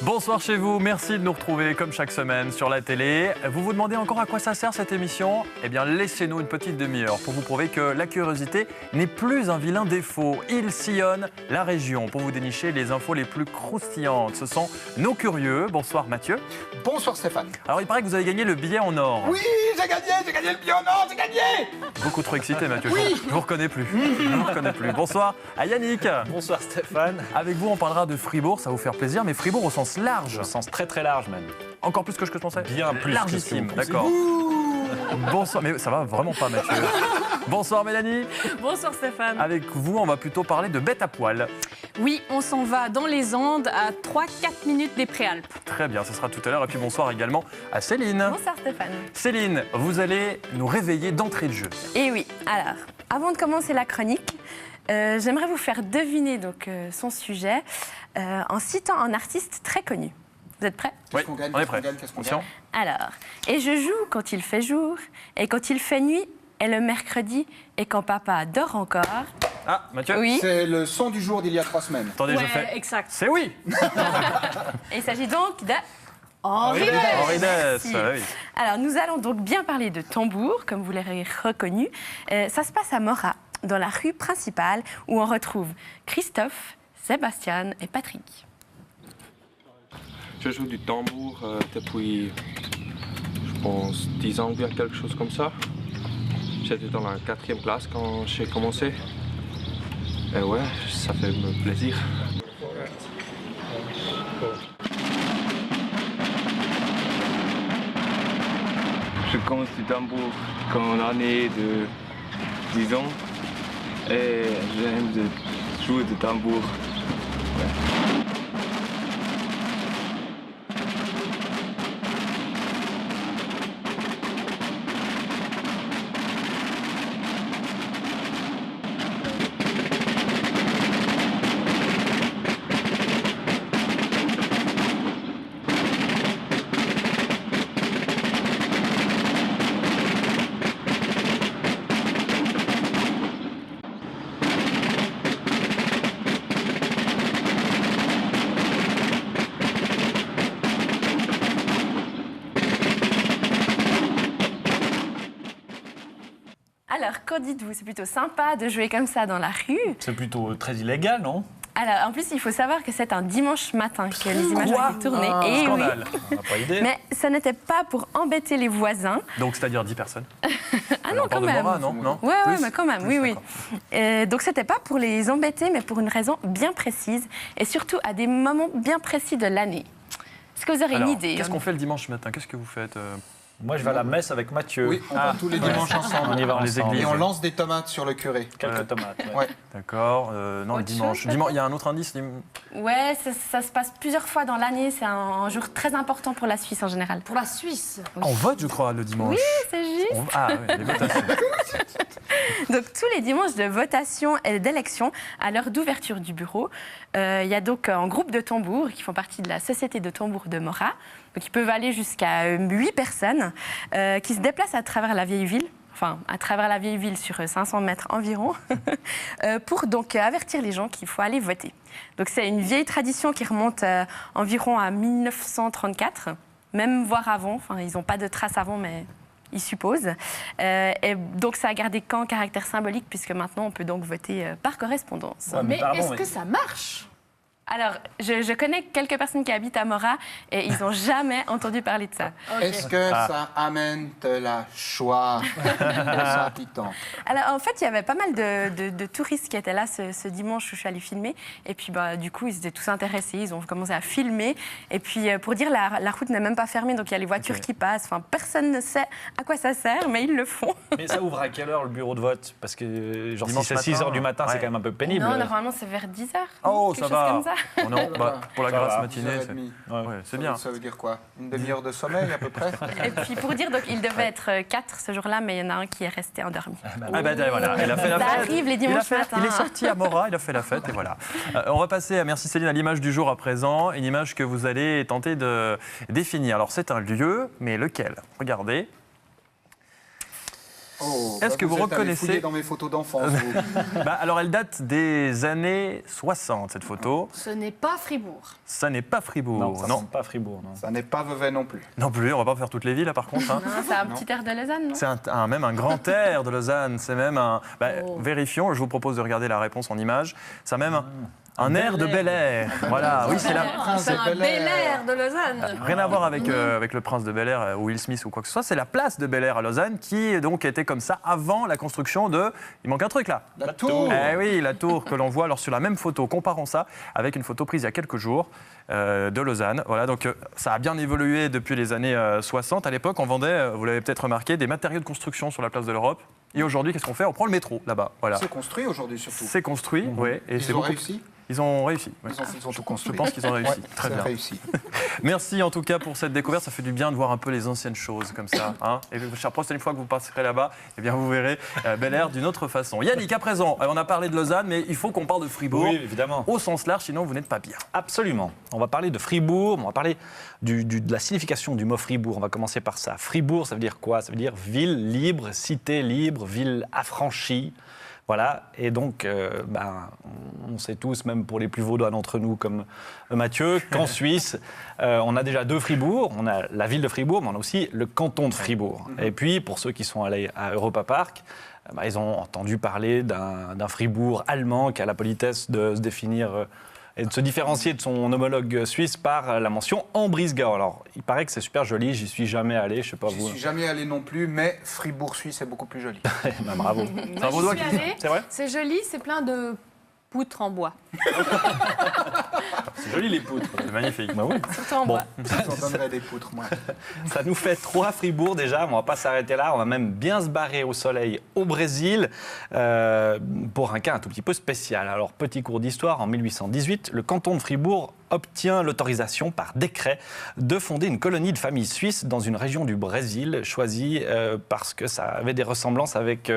Bonsoir chez vous, merci de nous retrouver comme chaque semaine sur la télé. Vous vous demandez encore à quoi ça sert cette émission? Eh bien laissez-nous une petite demi-heure pour vous prouver que la curiosité n'est plus un vilain défaut. Il sillonne la région pour vous dénicher les infos les plus croustillantes. Ce sont nos curieux. Bonsoir Mathieu. Bonsoir Stéphane. Alors il paraît que vous avez gagné le billet en or. Oui, j'ai gagné le billet en or, j'ai gagné. Beaucoup trop excité Mathieu, Oui. je vous reconnais plus. Je vous reconnais plus. Bonsoir à Yannick. Bonsoir Stéphane. Avec vous on parlera de Fribourg, ça va vous faire plaisir, mais Fribourg au sens large. Au sens très très large même. Encore plus que ce que je pensais. Bien plus largissime, que ce que vous d'accord. Bonsoir, mais ça va vraiment pas Mathieu. Bonsoir Mélanie. Bonsoir Stéphane. Avec vous, on va plutôt parler de bête à poil. Oui, on s'en va dans les Andes à 3-4 minutes des Préalpes. Très bien, ce sera tout à l'heure. Et puis bonsoir également à Céline. Bonsoir Stéphane. Céline, vous allez nous réveiller d'entrée de jeu. Et oui, alors, avant de commencer la chronique, j'aimerais vous faire deviner son sujet en citant un artiste très connu. Vous êtes prêts? Oui, qu'on gagne, on est prêts. qu'est-ce qu'on Conscient. Alors, et je joue quand il fait jour, et quand il fait nuit, et le mercredi, et quand papa dort encore. Ah, Mathieu. Oui, C'est le son du jour d'il y a 3 semaines. Attendez, je fais. exact. C'est oui. et il s'agit donc de... Henri Dess. Merci. Oui. Alors, nous allons donc bien parler de tambour, comme vous l'aurez reconnu. Ça se passe à Morat, dans la rue principale, où on retrouve Christophe, Sébastien et Patrick. Je joue du tambour depuis, je pense, 10 ans ou bien quelque chose comme ça. J'étais dans la 4e classe quand j'ai commencé. Et ouais, ça fait plaisir. Je commence du tambour quand l'année de 10 ans. Et j'aime de jouer du tambour. Ouais. Alors, qu'en dites-vous? C'est plutôt sympa de jouer comme ça dans la rue. C'est plutôt très illégal, non? Alors, en plus, il faut savoir que c'est un dimanche matin que les images ont été tournées. Et oui. Scandale. On n'a pas idée. Mais ça n'était pas pour embêter les voisins. Donc, c'est-à-dire 10 personnes. Ah non, quand de même. Morat, non Ouais, Plus mais quand même, Plus, oui. Donc, c'était pas pour les embêter, mais pour une raison bien précise. Et surtout à des moments bien précis de l'année. Est-ce que vous aurez Alors, une idée? qu'est-ce qu'on fait le dimanche matin? Qu'est-ce que vous faites Moi, je vais à la messe avec Mathieu. Oui, on va tous les dimanches ensemble. On y va Les ensemble. églises. Et on lance des tomates sur le curé. Quelques tomates. ouais. Ouais. D'accord. Non, le Autre dimanche. chose, Il y a un autre indice. Ouais, ça se passe plusieurs fois dans l'année. C'est un jour très important pour la Suisse en général. Pour la Suisse. On vote, je crois, le dimanche. Oui, c'est juste. Ah, oui, les votations. Donc tous les dimanches de votation et d'élection, à l'heure d'ouverture du bureau, il y a donc un groupe de tambours qui font partie de la Société de tambours de Morat. Donc ils peuvent aller jusqu'à 8 personnes qui se déplacent à travers la vieille ville. Enfin, à travers la vieille ville sur 500 mètres environ, pour donc avertir les gens qu'il faut aller voter. Donc c'est une vieille tradition qui remonte environ à 1934, même voire avant. Enfin, ils n'ont pas de traces avant, mais ils supposent. Et donc ça a gardé qu'un caractère symbolique, puisque maintenant on peut donc voter par correspondance. Ouais, Mais pardon, est-ce mais- que ça marche? Alors, je connais quelques personnes qui habitent à Morat et ils n'ont jamais entendu parler de ça. Est-ce que ça amène de la joie aux habitants? Alors, en fait, il y avait pas mal de touristes qui étaient là ce dimanche où je suis allée filmer. Et puis, du coup, ils étaient tous intéressés. Ils ont commencé à filmer. Et puis, pour dire, la route n'est même pas fermée. Donc, il y a les voitures qui passent. Enfin, personne ne sait à quoi ça sert, mais ils le font. Mais ça ouvre à quelle heure le bureau de vote? Parce que, genre, Dimanche si c'est 6 matin, h du matin, ouais. c'est quand même un peu pénible. Non, normalement, c'est vers 10h. Oh, quelque ça chose va. comme ça. va. Non, bah, pour la Ça grasse va. matinée, c'est 10h30. ouais, c'est bien. Ça veut dire quoi? Une demi-heure de sommeil à peu près? Et puis pour dire, donc, il devait être 4 ce jour-là, mais il y en a un qui est resté endormi. Ah bah voilà, il a fait la Ça fête. arrive les dimanches matins. Il est sorti à Mora, il a fait la fête et voilà. On va passer, merci Céline, à l'image du jour à présent, une image que vous allez tenter de définir. Alors c'est un lieu, mais lequel? Regardez. Oh, Est-ce que vous êtes allé reconnaissez- fouiller dans mes photos d'enfance, vous. Bah, alors elle date des années 60 cette photo. Ce n'est pas Fribourg. Ça n'est pas Fribourg, Non, ça non. sent pas Fribourg, non. Ça n'est pas Vevey non plus. Non plus, on va pas faire toutes les villes là par contre. Hein. Non, c'est un petit air de Lausanne, non? C'est même un grand air de Lausanne. C'est même un. Bah, Oh. Vérifions, je vous propose de regarder la réponse en image. C'est même un air de Bel Air. Voilà, oui, c'est la. Prince C'est de un Bel bel Air. air de Lausanne. Rien à voir avec, avec le prince de Bel Air ou Will Smith ou quoi que ce soit. C'est la place de Bel Air à Lausanne qui donc était comme ça avant la construction de. Il manque un truc là. La tour. Eh oui, la tour que l'on voit alors sur la même photo. Comparons ça avec une photo prise il y a quelques jours de Lausanne. Voilà, donc ça a bien évolué depuis les années 60. À l'époque, on vendait, vous l'avez peut-être remarqué, des matériaux de construction sur la place de l'Europe. Et aujourd'hui, qu'est-ce qu'on fait? On prend le métro là-bas. Voilà. C'est construit aujourd'hui surtout. C'est construit, oui. Et c'est Ils ont beaucoup. réussi. Ils ont réussi. oui. Ils ont tout construit. Je pense qu'ils ont réussi. Ouais, Très c'est bien. réussi. Merci en tout cas pour cette découverte. Ça fait du bien de voir un peu les anciennes choses comme ça. Hein. Et la prochaine fois que vous passerez là-bas, eh bien vous verrez Bel Air d'une autre façon. Yannick, à présent, on a parlé de Lausanne, mais il faut qu'on parle de Fribourg. Oui, évidemment. Au sens large, sinon vous n'êtes pas bien. Absolument. On va parler de Fribourg, on va parler de la signification du mot Fribourg. On va commencer par ça. Fribourg, ça veut dire quoi? Ça veut dire ville libre, cité libre, ville affranchie. Voilà, et donc, on sait tous, même pour les plus vaudois d'entre nous comme Mathieu, qu'en Suisse, on a déjà 2 Fribourg. On a la ville de Fribourg, mais on a aussi le canton de Fribourg. Et puis, pour ceux qui sont allés à Europa Park, ils ont entendu parler d'un Fribourg allemand qui a la politesse de se définir et de se différencier de son homologue suisse par la mention Ambrisgau. Alors, il paraît que c'est super joli, j'y suis jamais allé, je sais pas J'y vous. suis jamais allé non plus, mais Fribourg suisse est beaucoup plus joli. Bravo. C'est un Vaudois J'y qui suis dit. allée. C'est vrai? C'est joli, c'est plein de poutres en bois. C'est joli les poutres. C'est magnifique. Bah oui. Surtout en Bon, bois. J'en donnerais des poutres, moi. ça nous fait 3 Fribourg déjà, on va pas s'arrêter là, on va même bien se barrer au soleil au Brésil pour un cas un tout petit peu spécial. Alors, petit cours d'histoire, en 1818, le canton de Fribourg obtient l'autorisation par décret de fonder une colonie de familles suisses dans une région du Brésil choisie parce que ça avait des ressemblances avec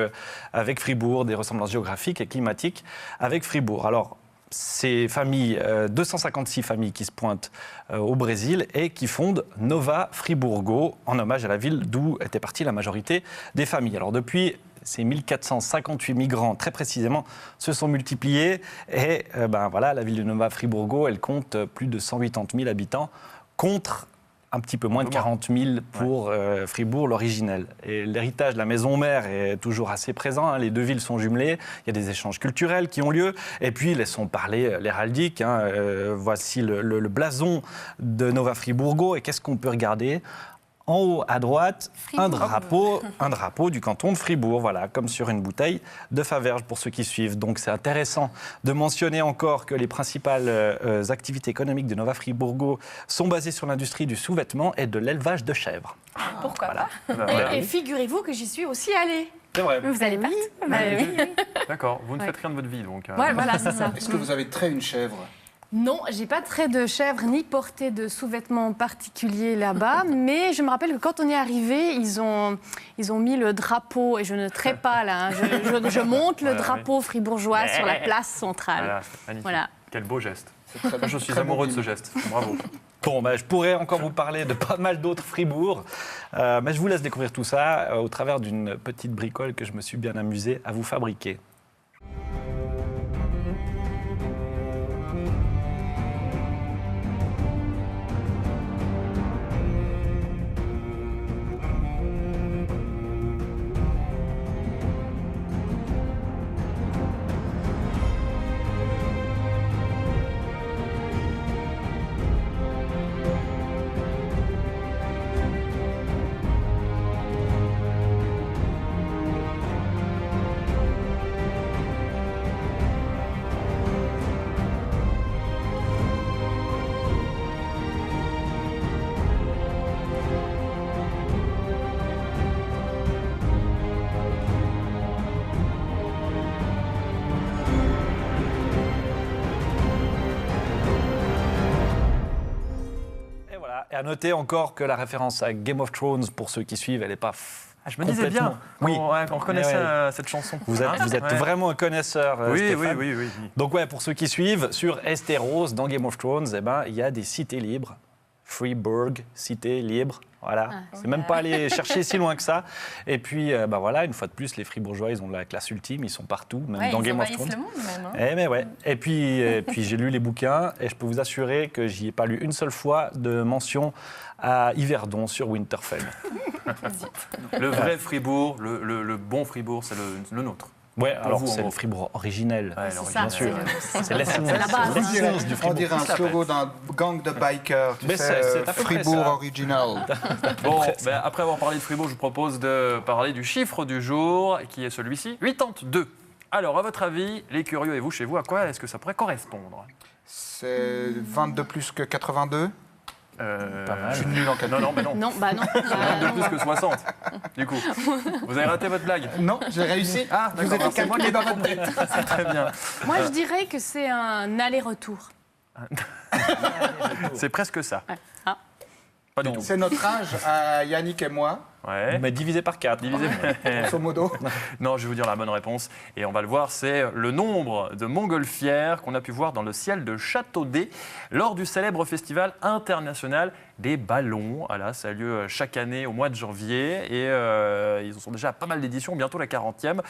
Fribourg, des ressemblances géographiques et climatiques avec Fribourg. Alors, ces familles, 256 familles qui se pointent au Brésil et qui fondent Nova Friburgo en hommage à la ville d'où était partie la majorité des familles. Alors depuis, ces 1458 migrants, très précisément, se sont multipliés et voilà, la ville de Nova Friburgo, elle compte plus de 180 000 habitants contre un petit peu moins de 40 000 pour Fribourg, l'originel. Et l'héritage de la maison mère est toujours assez présent. Hein. Les 2 villes sont jumelées. Il y a des échanges culturels qui ont lieu. Et puis, laissons parler l'héraldique. Hein. Voici le blason de Nova Friburgo. Et qu'est-ce qu'on peut regarder ? En haut à droite, un drapeau du canton de Fribourg, voilà, comme sur une bouteille de Faverges pour ceux qui suivent. Donc c'est intéressant de mentionner encore que les principales activités économiques de Nova Friburgo sont basées sur l'industrie du sous-vêtement et de l'élevage de chèvres. Pourquoi Voilà. Et figurez-vous que j'y suis aussi allée. C'est vrai. pas? Vous allez partout? Bah oui. D'accord, vous ne Ouais. faites rien de votre vie donc. Voilà, c'est ça. Est-ce que vous avez trait une chèvre? Non, j'ai pas de trait de chèvre ni porté de sous-vêtements particuliers là-bas, mais je me rappelle que quand on est arrivé, ils ont mis le drapeau, et je ne trais pas là, hein, je monte le Voilà, drapeau fribourgeois sur la place centrale. Voilà, c'est magnifique. Voilà. Quel beau geste. C'est très- Moi, je suis très amoureux bon de ce film. geste. Bravo. Bon, je pourrais encore vous parler de pas mal d'autres Fribourg, mais je vous laisse découvrir tout ça au travers d'une petite bricole que je me suis bien amusé à vous fabriquer. Voilà, et à noter encore que la référence à Game of Thrones, pour ceux qui suivent, elle n'est pas Je me disais bien complètement- qu'on reconnaissait cette chanson. Vous êtes Ouais. vraiment un connaisseur, Oui, Stéphane. oui. Donc ouais, pour ceux qui suivent, sur Esteros, dans Game of Thrones, eh ben, il y a des cités libres. Freeburg, cité libre. Voilà, c'est même pas aller chercher si loin que ça. Et puis, voilà, une fois de plus, les Fribourgeois, ils ont la classe ultime, ils sont partout, même dans ils Game of envahissent Thrones. le monde même. Hein. Mais ouais. Et puis j'ai lu les bouquins et je peux vous assurer que j'y ai pas lu une seule fois de mention à Yverdon sur Winterfell. Le vrai Fribourg, le bon Fribourg, c'est le nôtre. Ouais, alors vous, en c'est gros. le Fribourg originel. Ouais, C'est l'original. ça, sûr. C'est l'essence. C'est la base. C'est l'essence du On Fribourg. dirait un slogan d'un gang de bikers. Tu Mais sais, c'est à peu près Fribourg ça. original. Bon, après avoir parlé de Fribourg, je vous propose de parler du chiffre du jour, qui est celui-ci, 82. Alors, à votre avis, les curieux et vous, chez vous, à quoi est-ce que ça pourrait correspondre? C'est 22 plus que 82. Pas mal. Je suis nul en calcul. Non, mais non. Non, bah non. De plus que 60, du coup. Vous avez raté votre blague. Non, j'ai réussi. Ah, Vous d'accord, êtes c'est moi calculé qui dans votre tête. C'est très bien. Moi, je dirais que c'est un aller-retour. C'est presque ça. Ah. Pas du tout. C'est notre âge à Yannick et moi, Ouais. Mais divisé par 4. Divisé. grosso modo. Non, je vais vous dire la bonne réponse. Et on va le voir, c'est le nombre de montgolfières qu'on a pu voir dans le ciel de Châteaudet lors du célèbre festival international des ballons. Voilà, ça a lieu chaque année au mois de janvier. Et ils en sont déjà à pas mal d'éditions, bientôt la 40e.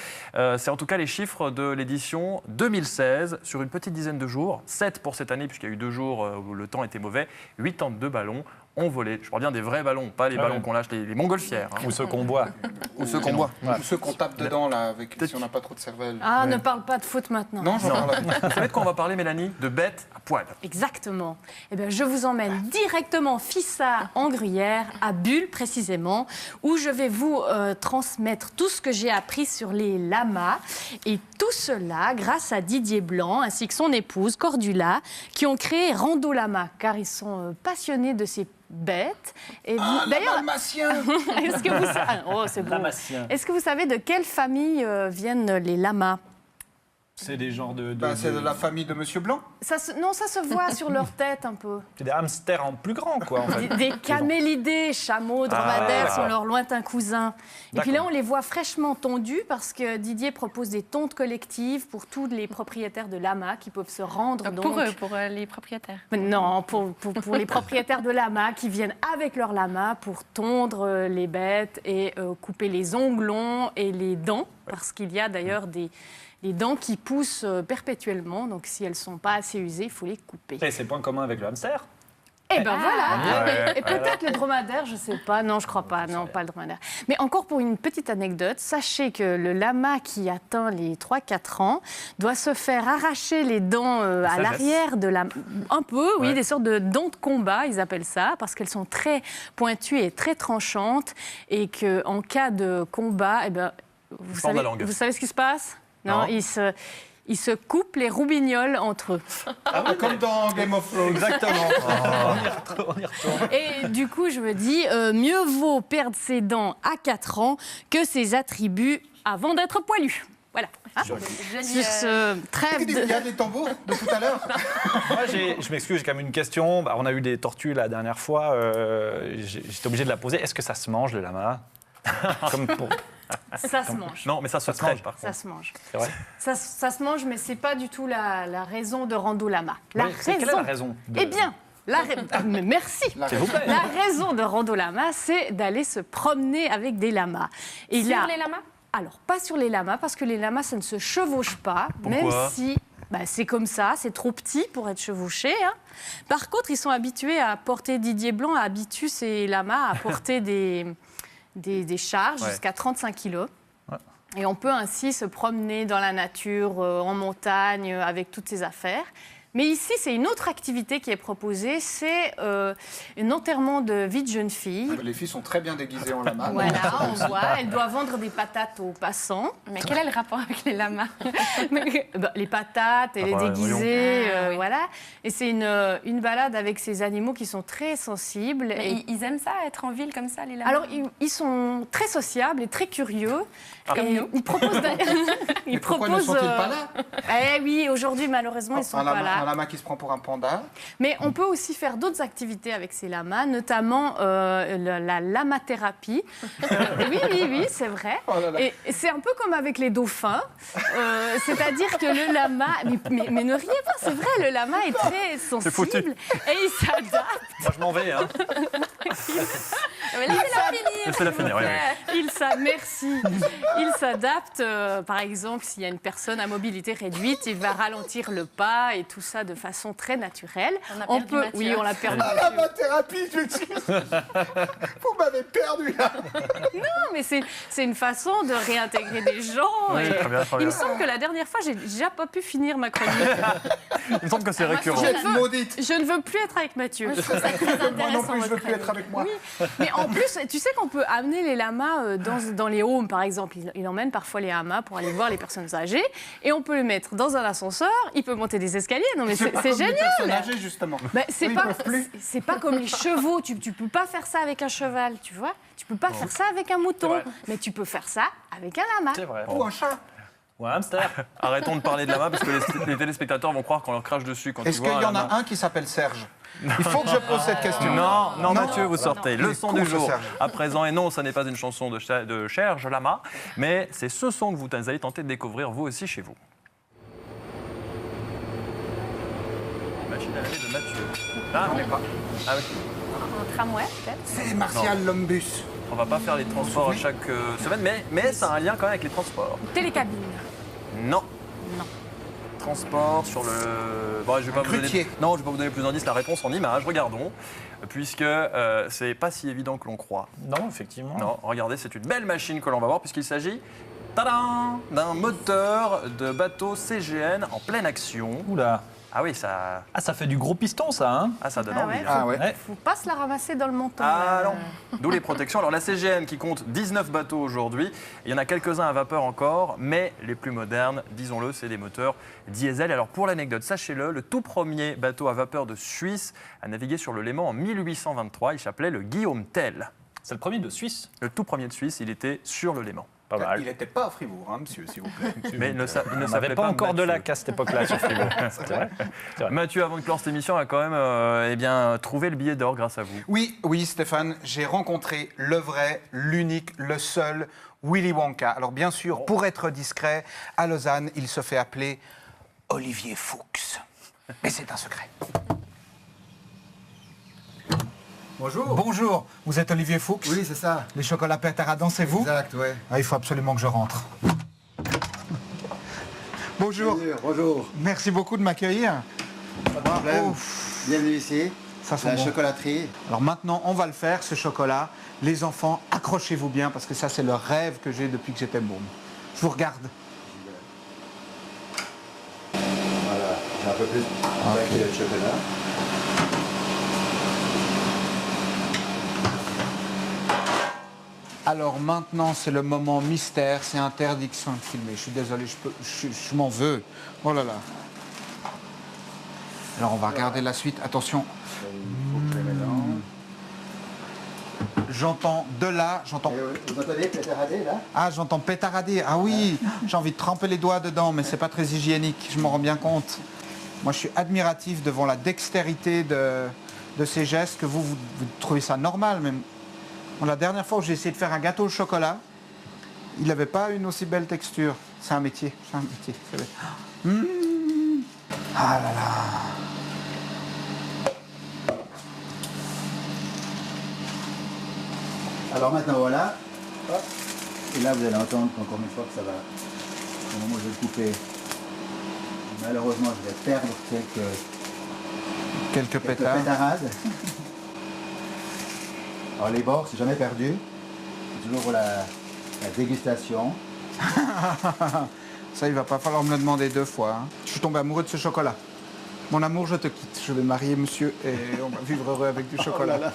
C'est en tout cas les chiffres de l'édition 2016 sur une petite dizaine de jours. 7 pour cette année, puisqu'il y a eu 2 jours où le temps était mauvais. 82 ballons ont volé. Je parle bien des vrais ballons, pas les ballons qu'on lâche, les montgolfières. hein. Ou ceux qu'on boit. Ou ceux qu'on boit. Ouais. Ou ceux qu'on tape dedans, là, avec, si on n'a pas trop de cervelle. Ah, ne parle pas de foot maintenant. Non, j'en parle. Vous savez de quoi on va parler, Mélanie? De bêtes à poil. Exactement. Eh bien, je vous emmène directement Fissard en Gruyère, à Bulle précisément, où je vais vous transmettre tout ce que j'ai appris sur les lamas. Et tout cela grâce à Didier Blanc ainsi que son épouse Cordula, qui ont créé Rando Lama, car ils sont passionnés de ces bêtes. Et d'ailleurs, Dalmatien. est-ce que vous savez... Oh, c'est beau. Dalmatien. Est-ce que vous savez de quelle famille viennent les lamas? C'est des genres de C'est de la famille de Monsieur Blanc. Non, ça se voit sur leur tête un peu. c'est des hamsters en plus grand, quoi, en fait. Des camélidés, chameaux, dromadaires d'accord. sont leurs lointains cousins. Et puis là, D'accord. on les voit fraîchement tondus parce que Didier propose des tontes collectives pour tous les propriétaires de lamas qui peuvent se rendre. Donc, pour eux, pour les propriétaires. Non, pour les propriétaires de lamas qui viennent avec leurs lamas pour tondre les bêtes et couper les onglons et les dents. Parce qu'il y a d'ailleurs des dents qui poussent perpétuellement. Donc si elles ne sont pas assez usées, il faut les couper. Et c'est point commun avec le hamster. Eh ben voilà. Ouais. Et peut-être le dromadaire, je sais pas. Non, je crois pas. Non, pas le dromadaire. Mais encore pour une petite anecdote, sachez que le lama qui atteint les 3-4 ans doit se faire arracher les dents à sagesse. l'arrière de la... Un peu, oui, Ouais. des sortes de dents de combat, ils appellent ça, parce qu'elles sont très pointues et très tranchantes. Et qu'en cas de combat, eh ben, vous Sors de la savez, langue. vous savez ce qui se passe? Non. Ils se coupent les roubignoles entre eux. Comme dans Game of Thrones. Exactement. On y retourne. Et du coup, je me dis, mieux vaut perdre ses dents à 4 ans que ses attributs avant d'être poilu. Voilà. Hein Sur ce trêve Il y de... a des tambours de tout à l'heure. Moi, je m'excuse, j'ai quand même une question. Bah, on a eu des tortues la dernière fois. J'étais obligé de la poser. Est-ce que ça se mange, le lama? Comme pour... Ça se mange. Non, mais ça se se traite, mange. par Ça contre. se mange. C'est vrai. Ça se mange, mais c'est pas du tout la raison de Rando Lama. La Oui, quelle est la raison de- Eh bien, mais merci. S'il vous plaît. La raison de Rando Lama, c'est d'aller se promener avec des lamas. Et Sur là, les lamas? alors, pas sur les lamas, parce que les lamas, ça ne se chevauche pas, même Pourquoi si c'est comme ça, c'est trop petit pour être chevauché. Hein. Par contre, ils sont habitués à porter, Didier Blanc habitue ces lamas à porter des charges Ouais. jusqu'à 35 kilos. Et on peut ainsi se promener dans la nature, en montagne, avec toutes ces affaires. Mais ici, c'est une autre activité qui est proposée, c'est un enterrement de vie de jeune fille. Les filles sont très bien déguisées en lama. Voilà, on voit, elle doit vendre des patates aux passants. Mais quel est le rapport avec les lamas? Les patates, elle est bah, déguisée, voyons. Ah, oui. voilà. Et c'est une balade avec ces animaux qui sont très sensibles. Mais Et ils aiment ça, être en ville comme ça, les lamas? alors, ils sont très sociables et très curieux. Comme Et nous. ils proposent... Mais pourquoi ne sont-ils pas là? Eh oui, aujourd'hui, malheureusement, ils ne sont Un pas lama, là. Un lama qui se prend pour un panda. Mais on peut aussi faire d'autres activités avec ces lamas, notamment la lamathérapie. Oui, c'est vrai. Oh là là. Et c'est un peu comme avec les dauphins. C'est-à-dire que le lama... Mais ne riez pas, c'est vrai, le lama est très C'est foutu. sensible et il s'adapte. Moi, je m'en vais. Hein. Mais laissez-la finir. Laissez-la finir, oui, Merci. Il s'adapte, par exemple, s'il y a une personne à mobilité réduite, il va ralentir le pas et tout ça de façon très naturelle. On a perdu Mathieu. Oui, on l'a perdu. Ah, ma thérapie, je m'excuse. Vous m'avez perdu là. Non, mais c'est une façon de réintégrer des gens. Oui, et très bien, très il me bien. semble que la dernière fois, j'ai déjà pas pu finir ma chronique. Il me semble que c'est récurrent. Vous êtes maudite. Je ne veux plus être avec Mathieu. Je trouve ça très intéressant. Moi non plus, je veux votre plus être avis. avec moi. Mais en plus, tu sais qu'on peut amener les lamas dans les homes, par exemple. Il emmène parfois les lamas pour aller voir les personnes âgées. Et on peut le mettre dans un ascenseur. Il peut monter des escaliers. Non, mais pas c'est comme les génial. personnes âgées, justement. Ben, c'est Eux, ils pas, peuvent plus. c'est pas comme les chevaux. Tu peux pas faire ça avec un cheval, tu vois. Tu peux pas faire ça avec un mouton. vrai. Mais tu peux faire ça avec un lama. C'est vrai. Ou un chat. Ou un hamster. Arrêtons de parler de lama parce que les téléspectateurs vont croire qu'on leur crache dessus quand Est-ce ils qu'il voient y en lama. a un qui s'appelle Serge? Il faut que je pose cette question. Non, Mathieu, vous sortez. Il est Leçon con, du ce jour Serge. à présent. Et non, ça n'est pas une chanson de Serge Lama, mais c'est ce son que vous allez tenter de découvrir vous aussi chez vous. Machine à laver de Mathieu. Ah, on n'est pas. Ah oui. Un tramway, peut-être. C'est Martial Lombus. On va pas faire les transports chaque semaine, mais ça a un lien quand même avec les transports. Télécabine. Non. Non. Transport sur le. Bon, je vais pas vous donner. Grutier. Non, je vais pas vous donner plus d'indices. La réponse en image. Regardons, puisque c'est pas si évident que l'on croit. Non, effectivement. Non, regardez, c'est une belle machine que l'on va voir puisqu'il s'agit tadam, d'un moteur de bateau CGN en pleine action. Oula. Ah oui, ça, Ah, ça fait du gros piston, ça, hein? ça donne Ah envie. ouais. hein. Ah ouais. Ouais. Faut pas se la ramasser dans le menton. Ah là. non, d'où les protections. Alors la CGN qui compte 19 bateaux aujourd'hui, il y en a quelques-uns à vapeur encore, mais les plus modernes, disons-le, c'est des moteurs diesel. Alors pour l'anecdote, sachez-le, le tout premier bateau à vapeur de Suisse a navigué sur le Léman en 1823, il s'appelait le Guillaume Tell. C'est le premier de Suisse. Le tout premier de Suisse, il était sur le Léman. Pas mal. Il n'était pas à Fribourg, hein, monsieur, s'il vous plaît. Mais il ne On s'appelait n'avait pas encore de Mathieu. lac à cette époque-là sur Fribourg. C'est vrai. Mathieu, avant de clore cette émission, a quand même trouvé le billet d'or grâce à vous. Oui, Stéphane, j'ai rencontré le vrai, l'unique, le seul Willy Wonka. Alors bien sûr, pour être discret, à Lausanne, il se fait appeler Olivier Fuchs. Mais c'est un secret. Bonjour. Bonjour, vous êtes Olivier Fuchs? Oui, c'est ça. Les chocolats Pétaradans, c'est vous? Exact, ouais. Ah, il faut absolument que je rentre. Bonjour, Bonjour. merci beaucoup de m'accueillir. Pas de problème. Ouf, Bienvenue ici. ça sent La bon. chocolaterie. Alors maintenant, on va le faire, ce chocolat. Les enfants, accrochez-vous bien, parce que ça, c'est le rêve que j'ai depuis que j'étais môme. Je vous regarde. Voilà. J'ai un peu plus d'un kilo de chocolat. Alors maintenant, c'est le moment mystère, c'est interdiction de filmer. Je suis désolé, je m'en veux. Oh là là. Alors on va regarder la suite. Attention, j'entends de là, j'entends... Vous entendez pétardé là? Ah, j'entends pétarader. Ah oui, j'ai envie de tremper les doigts dedans, mais c'est pas très hygiénique, je m'en rends bien compte. Moi, je suis admiratif devant la dextérité de ces gestes, que vous trouvez ça normal même. Bon, la dernière fois où j'ai essayé de faire un gâteau au chocolat, il n'avait pas une aussi belle texture. C'est un métier, c'est un métier. Ah là là. Alors maintenant voilà. Hop. Et là vous allez entendre encore une fois que ça va. Au moment où je vais le couper. Malheureusement je vais perdre Quelques quelques pétards. pétarades. Alors les bords c'est jamais perdu. C'est toujours pour la dégustation. Ça, il va pas falloir me le demander deux fois. Hein. Je suis tombé amoureux de ce chocolat. Mon amour, je te quitte. Je vais marier monsieur et on va vivre heureux avec du chocolat. là là.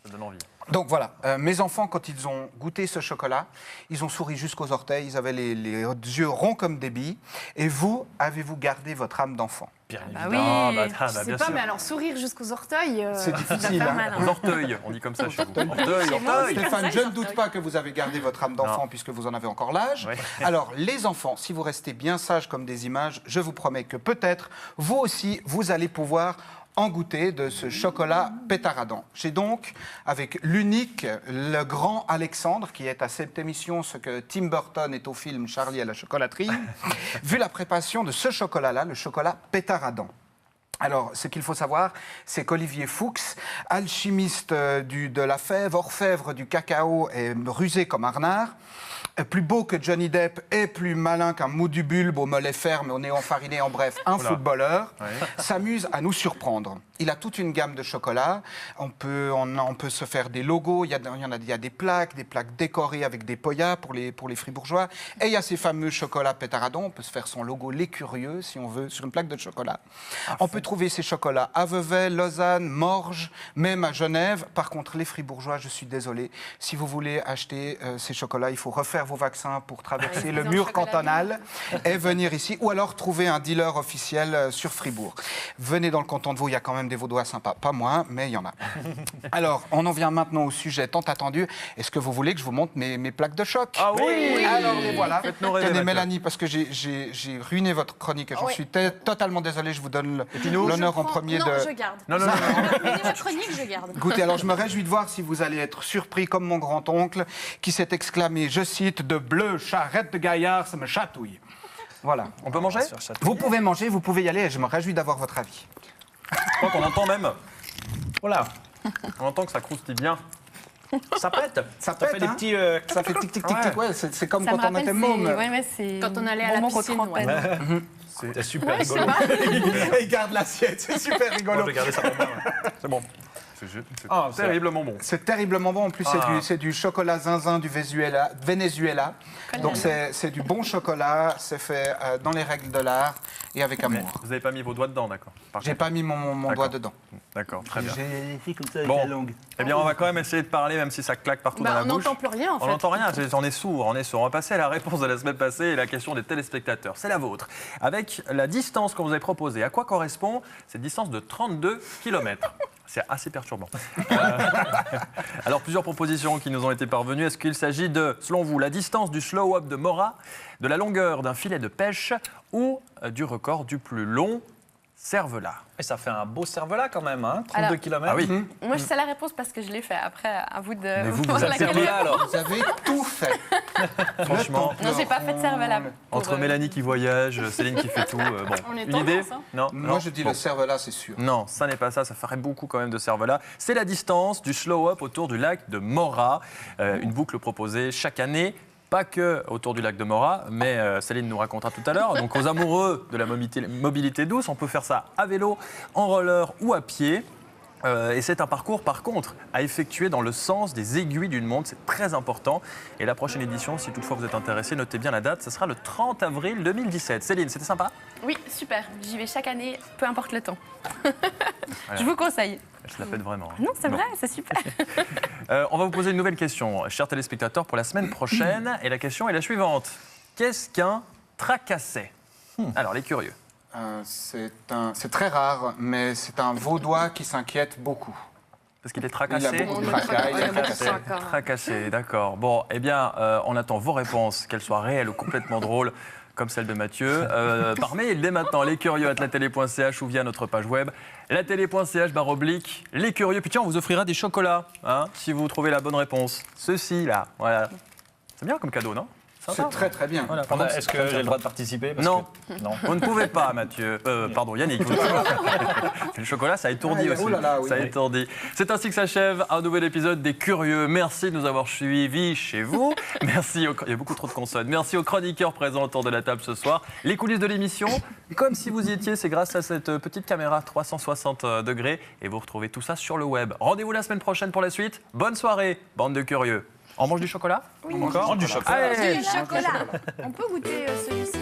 Ça donne envie. Donc voilà, mes enfants, quand ils ont goûté ce chocolat, ils ont souri jusqu'aux orteils, ils avaient les yeux ronds comme des billes. Et vous, avez-vous gardé votre âme d'enfant? Bien Bah évidemment. oui. Ah, Je sais bien pas, sûr. mais alors sourire jusqu'aux orteils. C'est difficile, faire hein. mal, hein. Aux orteils, on dit comme ça chez vous. Orteils, Chez moi, orteils. Stéphane, je ne doute pas que vous avez gardé votre âme d'enfant Non. puisque vous en avez encore l'âge. Oui. Alors, les enfants, si vous restez bien sages comme des images, je vous promets que peut-être, vous aussi, vous allez pouvoir en goûter de ce chocolat pétaradant. J'ai donc, avec l'unique, le grand Alexandre, qui est à cette émission ce que Tim Burton est au film Charlie à la chocolaterie, vu la préparation de ce chocolat-là, le chocolat pétaradant. Alors, ce qu'il faut savoir, c'est qu'Olivier Fuchs, alchimiste de la fève, orfèvre du cacao et rusé comme Arnard, plus beau que Johnny Depp et plus malin qu'un mou du bulbe au mollet ferme, au nez enfariné, en bref, un Oula. footballeur, Ouais. s'amuse à nous surprendre. Il a toute une gamme de chocolats. On peut se faire des logos. Il y a des plaques décorées avec des poyas pour les fribourgeois. Et il y a ces fameux chocolats pétaradons. On peut se faire son logo Les Curieux, si on veut, sur une plaque de chocolat. On peut trouver ces chocolats à Vevey, Lausanne, Morges, même à Genève. Par contre, les fribourgeois, je suis désolé. Si vous voulez acheter ces chocolats, il faut refaire vos vaccins pour traverser le ils ont mur le chocolat cantonal et venir ici. Ou alors trouver un dealer officiel sur Fribourg. Venez dans le canton de Vaud, il y a quand même des Vaudois sympas. Pas moi, mais il y en a. Alors, on en vient maintenant au sujet tant attendu. Est-ce que vous voulez que je vous montre mes plaques de choc? Ah oui. Alors, les voilà. Faites-nous rêver, Tenez, Mathieu. Mélanie, parce que j'ai ruiné votre chronique et j'en Oui. suis totalement désolé. Je vous donne nous l'honneur en Je prends- premier non, de... je garde. Non, non, non, non. Ruiner votre chronique, je garde. Goûtez, alors je me réjouis de voir si vous allez être surpris comme mon grand-oncle qui s'est exclamé, je cite, de bleu, charrette de gaillard, ça me chatouille. Voilà. On peut manger? Vous pouvez manger, vous pouvez y aller et je me réjouis d'avoir votre avis. Je crois qu'on entend même. Voilà, On entend que ça croustille bien. ça pète. Ça fait pète, des hein. petits. Ça fait tic tic tic tic, ouais, c'est comme Ça me quand on rappelle, était môme. c'est Quand on allait à la moment qu'on piscine, trempait. ouais. C'est super Ouais, je sais rigolo. pas. Il garde l'assiette, c'est super Moi, rigolo. je vais garder ça pour moi. Ouais. C'est bon. C'est Ah, c'est- terriblement bon. C'est terriblement bon. En plus, Ah. c'est du chocolat zinzin du Venezuela. Donc, c'est du bon chocolat. C'est fait dans les règles de l'art et avec Mais amour. vous n'avez pas mis vos doigts dedans, d'accord? Par J'ai contre. pas mis mon doigt D'accord. dedans. D'accord, très bien. J'ai fait comme ça avec Bon. la langue. Eh bien, on va quand même essayer de parler, même si ça claque partout dans Bah, la on bouche. n'entend plus rien, en On fait. n'entend rien, on est sourd, on est sourd. On va passer à la réponse de la semaine passée et la question des téléspectateurs. C'est la vôtre. Avec la distance qu'on vous a proposée, à quoi correspond cette distance de 32 km? C'est assez perturbant. Alors, plusieurs propositions qui nous ont été parvenues. Est-ce qu'il s'agit de, selon vous, la distance du slow-up de Mora, de la longueur d'un filet de pêche ou du record du plus long cervelas? Et ça fait un beau cervelas quand même, hein, 32 Alors- km. Ah oui, Moi, je sais la réponse parce que je l'ai fait. Après, à vous de. Mais vous voir êtes laquelle- cervelas alors. Vous avez tout fait. franchement, Non, j'ai pas fait de cervelas. pour, entre Mélanie qui voyage, Céline qui fait tout, bon, On est une tendance, idée? hein. Non, Moi, non. je dis Bon. le cervelas, c'est sûr. Non, ça n'est pas ça, ça ferait beaucoup quand même de cervelas. C'est la distance du slow-up autour du lac de Mora, une boucle proposée chaque année. Pas que autour du lac de Mora, mais Céline nous racontera tout à l'heure. Donc aux amoureux de la mobilité douce, on peut faire ça à vélo, en roller ou à pied. Et c'est un parcours, par contre, à effectuer dans le sens des aiguilles d'une montre. C'est très important. Et la prochaine édition, si toutefois vous êtes intéressé, notez bien la date, ce sera le 30 avril 2017. Céline, c'était sympa? Oui, super. J'y vais chaque année, peu importe le temps. Je vous conseille. Je la pète vraiment. Non, c'est vrai, c'est super. On va vous poser une nouvelle question, chers téléspectateurs, pour la semaine prochaine. Et la question est la suivante. Qu'est-ce qu'un tracasset? Alors, les curieux. C'est très rare, mais c'est un Vaudois qui s'inquiète beaucoup. Parce qu'il est Il a tracassé. beaucoup de tracas, il a tracassé. Tracassé, d'accord. Bon, eh bien, on attend vos réponses, qu'elles soient réelles ou complètement drôles, comme celle de Mathieu. Par mail, dès maintenant, lescurieux@latélé.ch ou via notre page web, latélé.ch// les curieux. Puis tiens, on vous offrira des chocolats, hein, si vous trouvez la bonne réponse. Ceci, là, voilà. C'est bien comme cadeau, non? Sympa. C'est très très bien. Voilà, par contre, Est-ce que j'ai le droit de participer? Parce Non. que- Non. Vous ne pouvez pas, Mathieu. Pardon, Yannick. Le chocolat, ça étourdit Ah, aussi. oh là là, oui. Ça étourdit. C'est ainsi que s'achève un nouvel épisode des Curieux. Merci de nous avoir suivis chez vous. Merci. Il y a beaucoup trop de consonnes. Merci aux chroniqueurs présents autour de la table ce soir. Les coulisses de l'émission, comme si vous y étiez, c'est grâce à cette petite caméra 360 degrés. Et vous retrouvez tout ça sur le web. Rendez-vous la semaine prochaine pour la suite. Bonne soirée, bande de curieux. On mange du chocolat? On mange Encore du chocolat. Allez. Du chocolat. On peut goûter celui-ci?